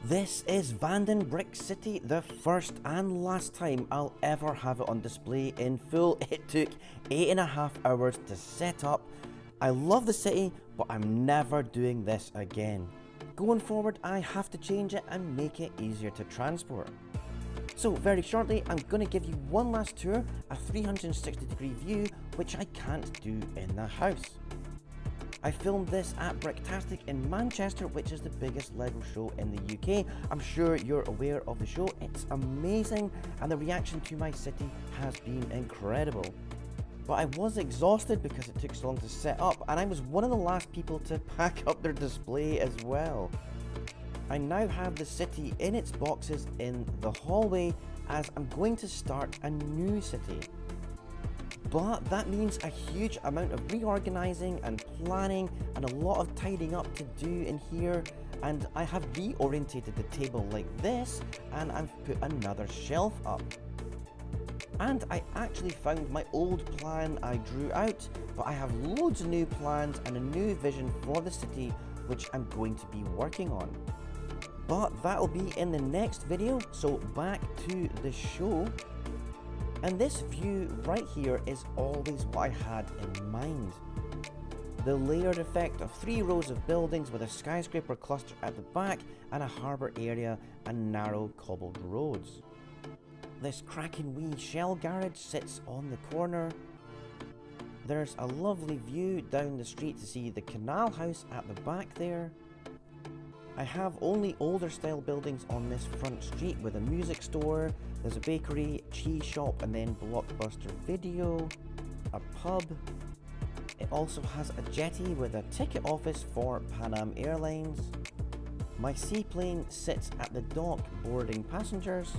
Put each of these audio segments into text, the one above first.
This is Den Bryyk City, the first and last time I'll ever have it on display in full. It took 8.5 hours to set up. I love the city, but I'm never doing this again. Going forward, I have to change it and make it easier to transport. So very shortly, I'm going to give you one last tour, a 360-degree view, which I can't do in the house. I filmed this at Bricktastic in Manchester, which is the biggest LEGO show in the UK. I'm sure you're aware of the show. It's amazing and the reaction to my city has been incredible. But I was exhausted because it took so long to set up, and I was one of the last people to pack up their display as well. I now have the city in its boxes in the hallway as I'm going to start a new city. But that means a huge amount of reorganizing and planning and a lot of tidying up to do in here, and I have reorientated the table like this and I've put another shelf up. And I actually found my old plan I drew out, but I have loads of new plans and a new vision for the city which I'm going to be working on. But that'll be in the next video, so back to the show. And this view right here is always what I had in mind. The layered effect of 3 rows of buildings with a skyscraper cluster at the back and a harbour area and narrow cobbled roads. This cracking wee shell garage sits on the corner. There's a lovely view down the street to see the canal house at the back there. I have only older style buildings on this front street with a music store, there's a bakery, cheese shop, and then Blockbuster Video, a pub. It also has a jetty with a ticket office for Pan Am Airlines. My seaplane sits at the dock boarding passengers.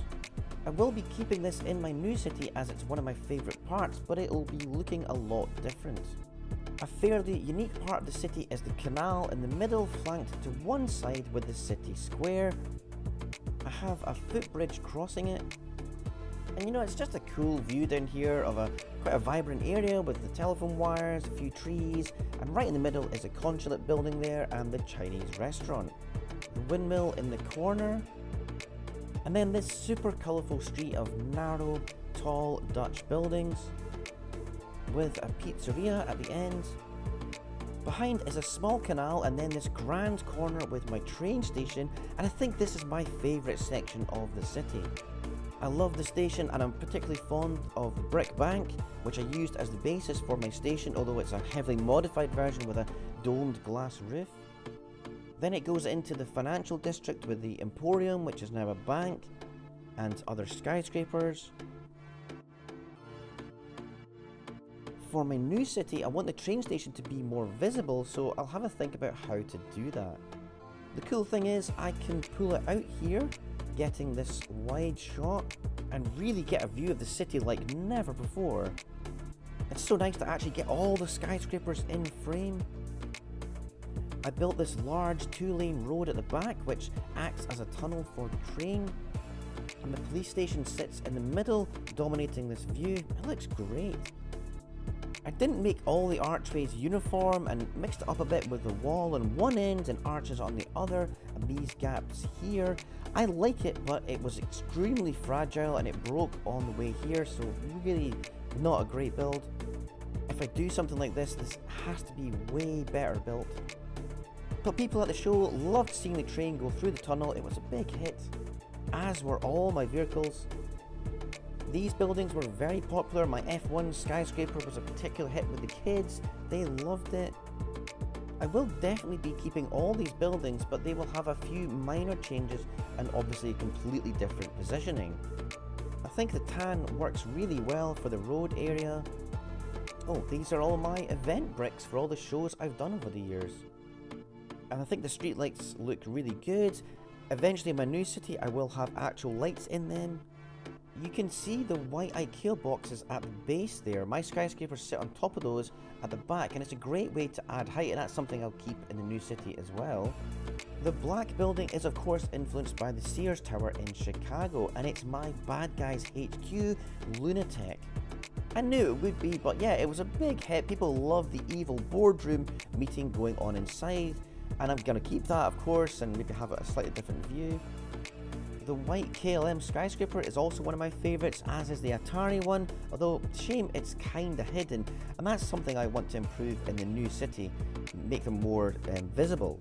I will be keeping this in my new city as it's one of my favourite parts, but it will be looking a lot different. A fairly unique part of the city is the canal in the middle, flanked to one side with the city square. I have a footbridge crossing it. And you know, it's just a cool view down here of quite a vibrant area with the telephone wires, a few trees, and right in the middle is a consulate building there and the Chinese restaurant. The windmill in the corner. And then this super colourful street of narrow, tall Dutch buildings with a pizzeria at the end. Behind is a small canal and then this grand corner with my train station, and I think this is my favourite section of the city. I love the station and I'm particularly fond of the brick bank, which I used as the basis for my station, although it's a heavily modified version with a domed glass roof. Then it goes into the financial district with the Emporium, which is now a bank, and other skyscrapers. For my new city, I want the train station to be more visible, so I'll have a think about how to do that. The cool thing is I can pull it out here, getting this wide shot, and really get a view of the city like never before. It's so nice to actually get all the skyscrapers in frame. I built this large 2-lane road at the back which acts as a tunnel for the train, and the police station sits in the middle dominating this view. It looks great. I didn't make all the archways uniform and mixed it up a bit with the wall on one end and arches on the other and these gaps here. I like it, but it was extremely fragile and it broke on the way here, so really not a great build. If I do something like this, this has to be way better built. But people at the show loved seeing the train go through the tunnel. It was a big hit, as were all my vehicles. These buildings were very popular. My F1 skyscraper was a particular hit with the kids. They loved it. I will definitely be keeping all these buildings, but they will have a few minor changes and obviously a completely different positioning. I think the tan works really well for the road area. Oh, these are all my event bricks for all the shows I've done over the years. And I think the streetlights look really good. Eventually in my new city I will have actual lights in them. You can see the white IKEA boxes at the base there. My skyscrapers sit on top of those at the back, and it's a great way to add height, and that's something I'll keep in the new city as well. The black building is of course influenced by the Sears Tower in Chicago, and it's my bad guys HQ, Lunatic. I knew it would be, but yeah, it was a big hit. People loved the evil boardroom meeting going on inside, and I'm going to keep that, of course, and maybe have a slightly different view. The white KLM skyscraper is also one of my favourites, as is the Atari one, although shame it's kinda hidden, and that's something I want to improve in the new city, make them more visible.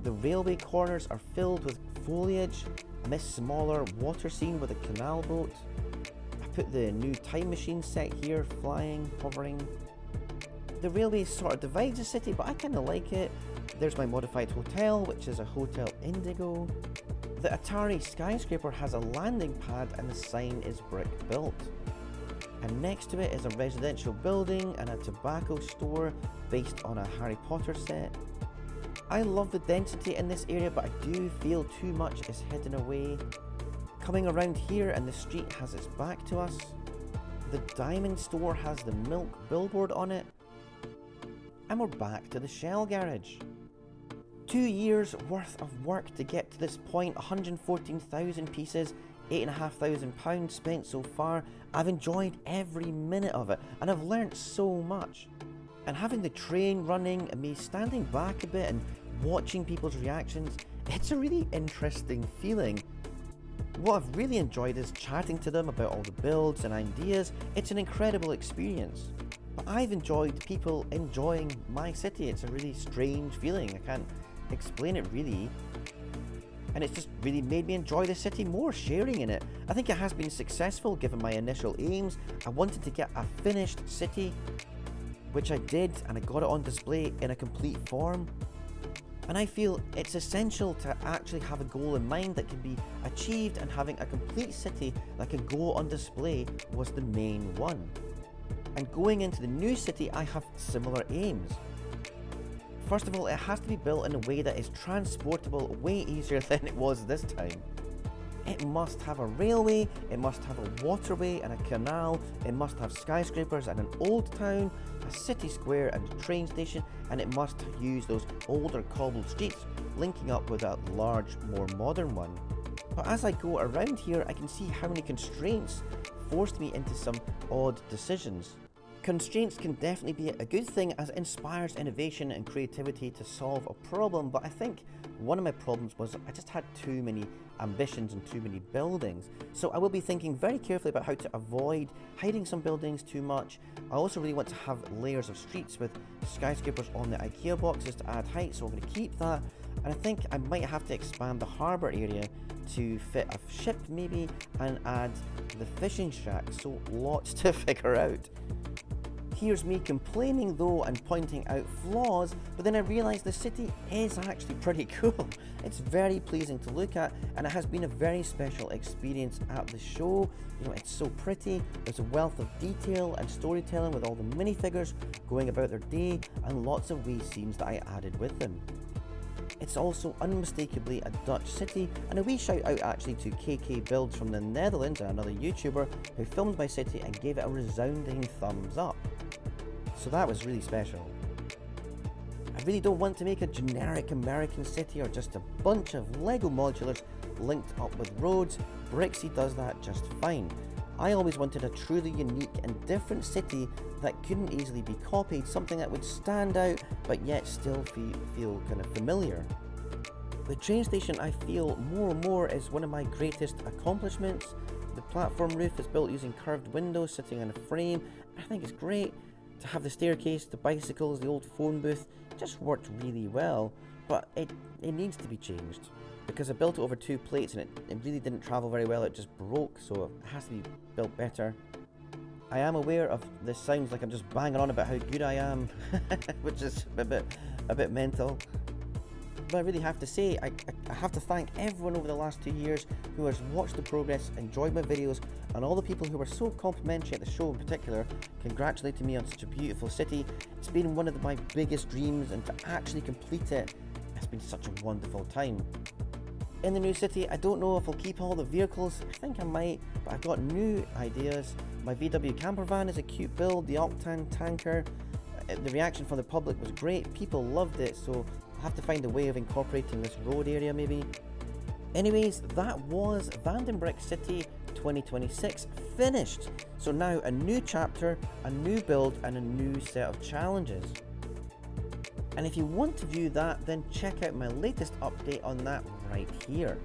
The railway corners are filled with foliage. I miss smaller water scene with a canal boat. I put the new time machine set here, flying, hovering. The railway sort of divides the city, but I kinda like it. There's my modified hotel, which is a Hotel Indigo. The Atari skyscraper has a landing pad and the sign is brick built. And next to it is a residential building and a tobacco store based on a Harry Potter set. I love the density in this area, but I do feel too much is hidden away. Coming around here and the street has its back to us. The diamond store has the milk billboard on it. And we're back to the shell garage. 2 years worth of work to get to this point, 114,000 pieces, £8,500 spent so far. I've enjoyed every minute of it and I've learnt so much. And having the train running and me standing back a bit and watching people's reactions, it's a really interesting feeling. What I've really enjoyed is chatting to them about all the builds and ideas. It's an incredible experience. But I've enjoyed people enjoying my city. It's a really strange feeling. I can't explain it really, and it's just really made me enjoy the city more, sharing in it. I think it has been successful given my initial aims. I wanted to get a finished city, which I did, and I got it on display in a complete form. And I feel it's essential to actually have a goal in mind that can be achieved, and having a complete city that can go on display was the main one. And going into the new city, I have similar aims. First of all, it has to be built in a way that is transportable way easier than it was this time. It must have a railway, it must have a waterway and a canal, it must have skyscrapers and an old town, a city square and a train station, and it must use those older cobbled streets linking up with a large, more modern one. But as I go around here, I can see how many constraints forced me into some odd decisions. Constraints can definitely be a good thing as it inspires innovation and creativity to solve a problem, but I think one of my problems was I just had too many ambitions and too many buildings. So I will be thinking very carefully about how to avoid hiding some buildings too much. I also really want to have layers of streets with skyscrapers on the IKEA boxes to add height, so I'm going to keep that. And I think I might have to expand the harbour area to fit a ship maybe, and add the fishing shack, so lots to figure out. Here's me complaining though and pointing out flaws, but then I realised the city is actually pretty cool. It's very pleasing to look at, and it has been a very special experience at the show. You know, it's so pretty, there's a wealth of detail and storytelling with all the minifigures going about their day, and lots of wee scenes that I added with them. It's also unmistakably a Dutch city, and a wee shout out actually to KK Builds from the Netherlands, another YouTuber who filmed my city and gave it a resounding thumbs up. So that was really special. I really don't want to make a generic American city or just a bunch of Lego modulars linked up with roads. Bryyk City does that just fine. I always wanted a truly unique and different city that couldn't easily be copied, something that would stand out but yet still feel kind of familiar. The train station, I feel more and more, is one of my greatest accomplishments. The platform roof is built using curved windows sitting on a frame. I think it's great. To have the staircase, the bicycles, the old phone booth, just worked really well, but it needs to be changed. Because I built it over 2 plates and it really didn't travel very well, it just broke, so it has to be built better. I am aware of this sounds like I'm just banging on about how good I am, which is a bit mental. But I really have to say, I have to thank everyone over the last 2 years who has watched the progress, enjoyed my videos, and all the people who were so complimentary at the show in particular, congratulating me on such a beautiful city. It's been one of my biggest dreams, and to actually complete it, it's been such a wonderful time. In the new city, I don't know if I'll keep all the vehicles. I think I might, but I've got new ideas. My VW camper van is a cute build, the Octane tanker. The reaction from the public was great, people loved it, so I'll have to find a way of incorporating this road area maybe. Anyways, that was Den Bryyk City 2026 finished. So now a new chapter, a new build, and a new set of challenges. And if you want to view that, then check out my latest update on that right here.